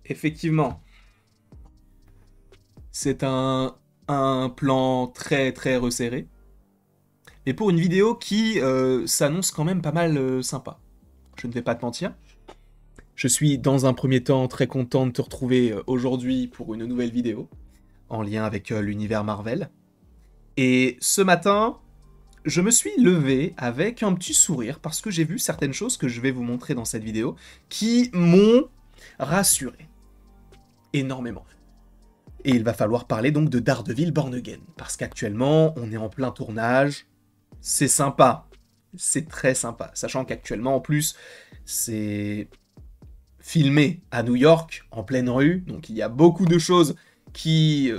effectivement, c'est un plan très très resserré, mais pour une vidéo qui s'annonce quand même pas mal sympa. Je ne vais pas te mentir. Je suis dans un premier temps très content de te retrouver aujourd'hui pour une nouvelle vidéo, en lien avec l'univers Marvel. Et ce matin, je me suis levé avec un petit sourire parce que j'ai vu certaines choses que je vais vous montrer dans cette vidéo qui m'ont rassuré énormément. Et il va falloir parler donc de Daredevil Born Again, parce qu'actuellement on est en plein tournage, c'est sympa, c'est très sympa, sachant qu'actuellement en plus c'est filmé à New York, en pleine rue, donc il y a beaucoup de choses qui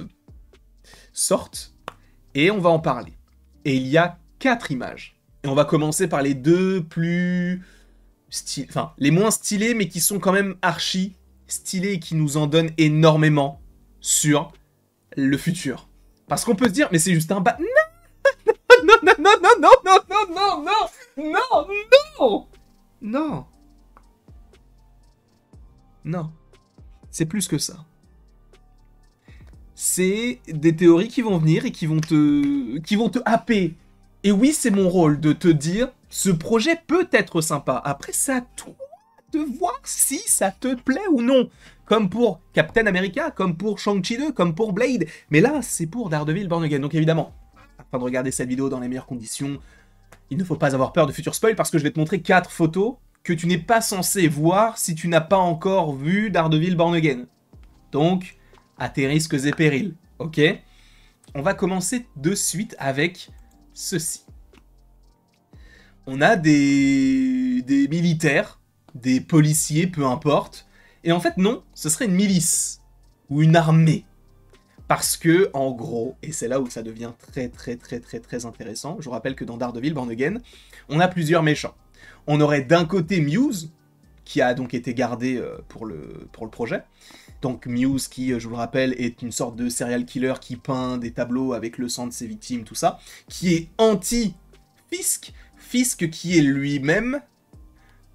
sortent, et on va en parler. Et il y a 4 images. Et on va commencer par les deux plus stylées, enfin les moins stylées, mais qui sont quand même archi stylées et qui nous en donnent énormément sur le futur. Parce qu'on peut se dire, mais c'est juste un bas... Non, non, non, non, non, non, non, non, non, non, non, non, non, c'est plus que ça. C'est des théories qui vont venir et qui vont te happer. Et oui, c'est mon rôle de te dire, ce projet peut être sympa. Après, c'est à toi de voir si ça te plaît ou non. Comme pour Captain America, comme pour Shang-Chi 2, comme pour Blade. Mais là, c'est pour Daredevil Born Again. Donc évidemment, afin de regarder cette vidéo dans les meilleures conditions, il ne faut pas avoir peur de futurs spoils parce que je vais te montrer 4 photos que tu n'es pas censé voir si tu n'as pas encore vu Daredevil Born Again. Donc, à tes risques et périls, ok? On va commencer de suite avec ceci. On a des militaires, des policiers, peu importe. Et en fait, non, ce serait une milice ou une armée. Parce que, en gros, et c'est là où ça devient très très très très très intéressant, je vous rappelle que dans Daredevil Born Again, on a plusieurs méchants. On aurait d'un côté Muse, qui a donc été gardé pour le projet. Donc Muse qui, je vous le rappelle, est une sorte de serial killer qui peint des tableaux avec le sang de ses victimes, tout ça, qui est anti-Fisk, Fisk qui est lui-même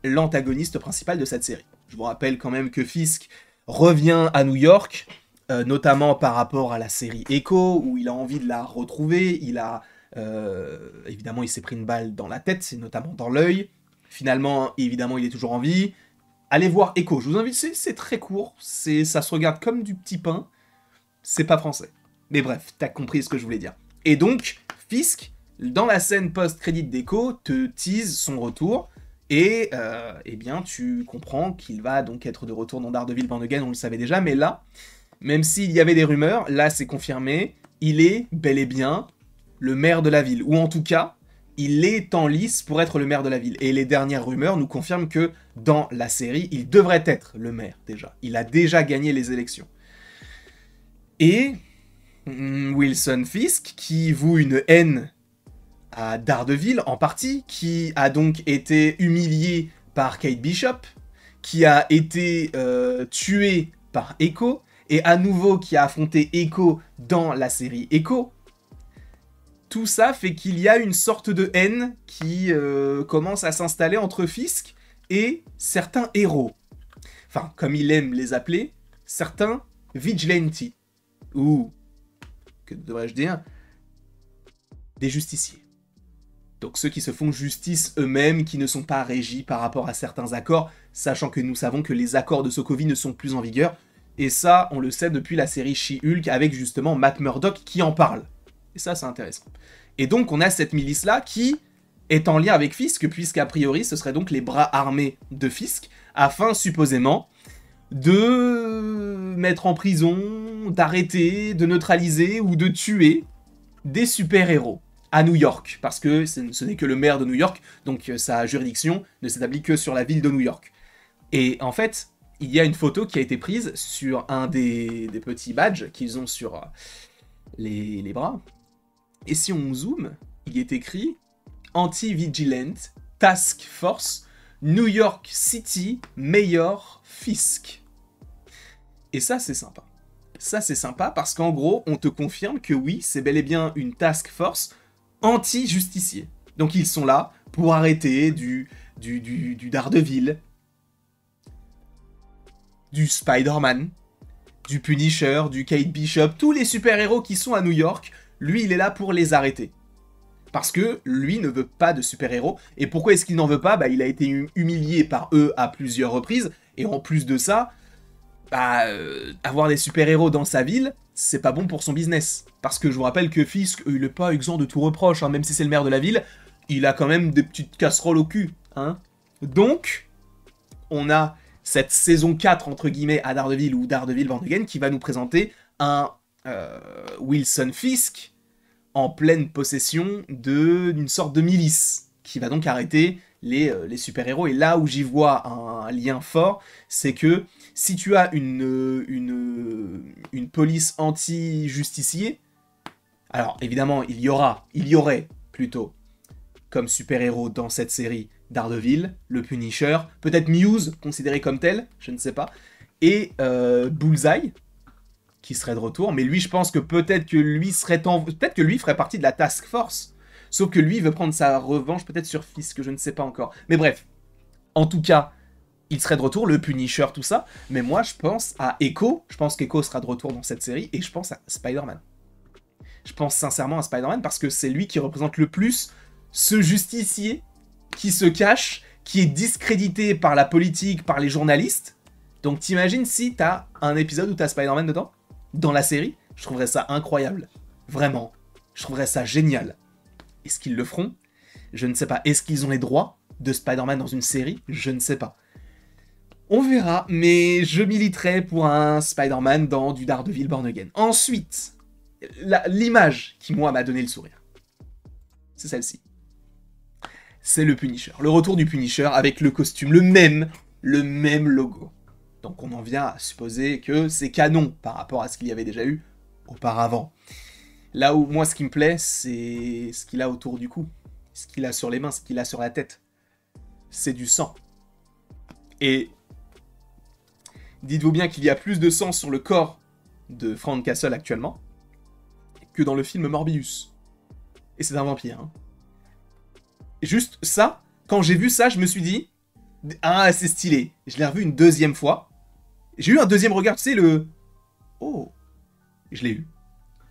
l'antagoniste principal de cette série. Je vous rappelle quand même que Fisk revient à New York, notamment par rapport à la série Echo, où il a envie de la retrouver, évidemment il s'est pris une balle dans la tête, c'est notamment dans l'œil, finalement évidemment il est toujours en vie. Allez voir Echo, je vous invite, c'est très court, ça se regarde comme du petit pain, c'est pas français. Mais bref, t'as compris ce que je voulais dire. Et donc, Fisk, dans la scène post-crédit d'Echo, te tease son retour, et eh bien tu comprends qu'il va donc être de retour dans Daredevil Born Again, on le savait déjà, mais là, même s'il y avait des rumeurs, là c'est confirmé, il est bel et bien le maire de la ville, ou en tout cas, il est en lice pour être le maire de la ville. Et les dernières rumeurs nous confirment que dans la série, il devrait être le maire déjà. Il a déjà gagné les élections. Et Wilson Fisk, qui voue une haine à Daredevil en partie, qui a donc été humilié par Kate Bishop, qui a été tué par Echo, et à nouveau qui a affronté Echo dans la série Echo. Tout ça fait qu'il y a une sorte de haine qui commence à s'installer entre Fisk et certains héros. Enfin, comme il aime les appeler, certains vigilantes. Ou, que devrais-je dire, des justiciers. Donc ceux qui se font justice eux-mêmes, qui ne sont pas régis par rapport à certains accords, sachant que nous savons que les accords de Sokovie ne sont plus en vigueur. Et ça, on le sait depuis la série She-Hulk avec justement Matt Murdock qui en parle. Et ça, c'est intéressant. Et donc, on a cette milice-là qui est en lien avec Fisk, puisqu'a priori, ce serait donc les bras armés de Fisk, afin, supposément, de mettre en prison, d'arrêter, de neutraliser ou de tuer des super-héros à New York, parce que ce n'est que le maire de New York, donc sa juridiction ne s'établit que sur la ville de New York. Et en fait, il y a une photo qui a été prise sur un des petits badges qu'ils ont sur les bras. Et si on zoome, il est écrit Anti-Vigilant Task Force New York City Mayor Fisk. Et ça, c'est sympa. Ça, c'est sympa parce qu'en gros, on te confirme que oui, c'est bel et bien une task force anti-justicier. Donc ils sont là pour arrêter du Daredevil. du Spider-Man, du Punisher, du Kate Bishop, tous les super-héros qui sont à New York, lui, il est là pour les arrêter. Parce que lui ne veut pas de super-héros. Et pourquoi est-ce qu'il n'en veut pas? Bah, il a été humilié par eux à plusieurs reprises. Et en plus de ça, avoir des super-héros dans sa ville, c'est pas bon pour son business. Parce que je vous rappelle que Fisk, il est pas exempt de tout reproche, hein, même si c'est le maire de la ville, il a quand même des petites casseroles au cul. Hein. Donc, on a cette saison 4, entre guillemets, à Daredevil ou Daredevil Born Again, qui va nous présenter un Wilson Fisk en pleine possession d'une sorte de milice, qui va donc arrêter les super-héros. Et là où j'y vois un lien fort, c'est que si tu as une police anti-justicier, alors évidemment, il y aurait plutôt, comme super-héros dans cette série, Daredevil, le Punisher, peut-être Muse, considéré comme tel, je ne sais pas, et Bullseye, qui serait de retour, mais lui, je pense que peut-être que lui ferait partie de la Task Force, sauf que lui, il veut prendre sa revanche peut-être sur Fisk, que je ne sais pas encore. Mais bref, en tout cas, il serait de retour, le Punisher, tout ça, mais moi, je pense à Echo, je pense qu'Echo sera de retour dans cette série, et je pense à Spider-Man. Je pense sincèrement à Spider-Man, parce que c'est lui qui représente le plus ce justicier qui se cache, qui est discrédité par la politique, par les journalistes. Donc t'imagines si t'as un épisode où t'as Spider-Man dedans? Dans la série, je trouverais ça incroyable. Vraiment. Je trouverais ça génial. Est-ce qu'ils le feront? Je ne sais pas. Est-ce qu'ils ont les droits de Spider-Man dans une série? Je ne sais pas. On verra, mais je militerai pour un Spider-Man dans du Daredevil Born Again. Ensuite, l'image qui, moi, m'a donné le sourire. C'est celle-ci. C'est le Punisher. Le retour du Punisher avec le costume, le même logo. Donc on en vient à supposer que c'est canon par rapport à ce qu'il y avait déjà eu auparavant. Là où moi ce qui me plaît, c'est ce qu'il a autour du cou, ce qu'il a sur les mains, ce qu'il a sur la tête. C'est du sang. Et dites-vous bien qu'il y a plus de sang sur le corps de Frank Castle actuellement que dans le film Morbius. Et c'est un vampire. Hein. Et juste ça, quand j'ai vu ça, je me suis dit, ah c'est stylé. Je l'ai revu une deuxième fois. J'ai eu un deuxième regard, tu sais, le... Oh, je l'ai eu.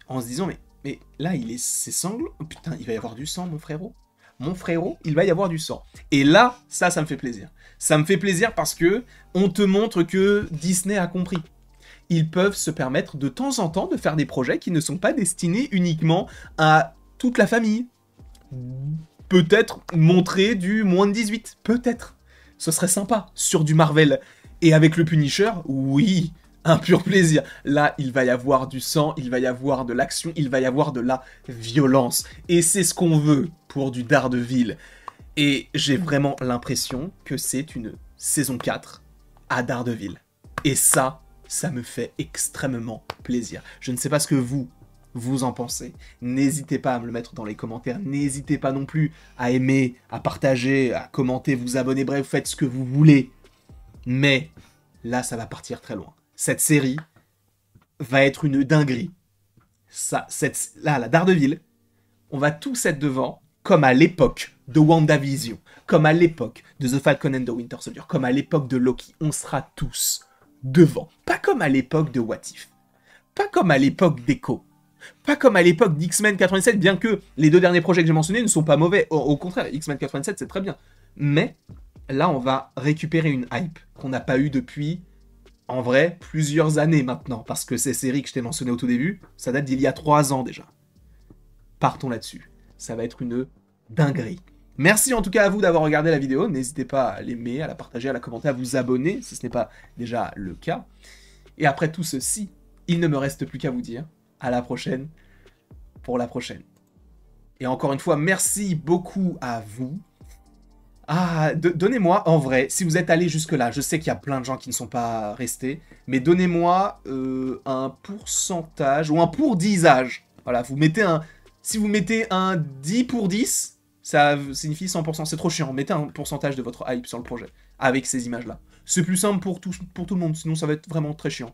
En se disant, mais là, c'est sanglant. Oh, putain, il va y avoir du sang, mon frérot. Mon frérot, il va y avoir du sang. Et là, ça me fait plaisir. Ça me fait plaisir parce que on te montre que Disney a compris. Ils peuvent se permettre de temps en temps de faire des projets qui ne sont pas destinés uniquement à toute la famille. Peut-être montrer du moins de 18. Peut-être. Ce serait sympa sur du Marvel. Et avec le Punisher, oui, un pur plaisir. Là, il va y avoir du sang, il va y avoir de l'action, il va y avoir de la violence. Et c'est ce qu'on veut pour du Daredevil. Et j'ai vraiment l'impression que c'est une saison 4 à Daredevil. Et ça me fait extrêmement plaisir. Je ne sais pas ce que vous en pensez. N'hésitez pas à me le mettre dans les commentaires. N'hésitez pas non plus à aimer, à partager, à commenter, vous abonner. Bref, faites ce que vous voulez. Mais là, ça va partir très loin. Cette série va être une dinguerie. Là, la Daredevil, on va tous être devant, comme à l'époque de WandaVision, comme à l'époque de The Falcon and the Winter Soldier, comme à l'époque de Loki. On sera tous devant. Pas comme à l'époque de What If. Pas comme à l'époque d'Echo. Pas comme à l'époque d'X-Men 87, bien que les deux derniers projets que j'ai mentionnés ne sont pas mauvais. Au contraire, X-Men 87, c'est très bien. Mais là, on va récupérer une hype qu'on n'a pas eue depuis, en vrai, plusieurs années maintenant. Parce que ces séries que je t'ai mentionnées au tout début, ça date d'il y a 3 ans déjà. Partons là-dessus. Ça va être une dinguerie. Merci en tout cas à vous d'avoir regardé la vidéo. N'hésitez pas à l'aimer, à la partager, à la commenter, à vous abonner, si ce n'est pas déjà le cas. Et après tout ceci, il ne me reste plus qu'à vous dire à la prochaine pour la prochaine. Et encore une fois, merci beaucoup à vous. Ah, donnez-moi, en vrai, si vous êtes allé jusque-là, je sais qu'il y a plein de gens qui ne sont pas restés, mais donnez-moi un pourcentage, ou un pour-disage. Voilà, si vous mettez un 10 pour 10, ça signifie 100%. C'est trop chiant, mettez un pourcentage de votre hype sur le projet, avec ces images-là. C'est plus simple pour tout le monde, sinon ça va être vraiment très chiant.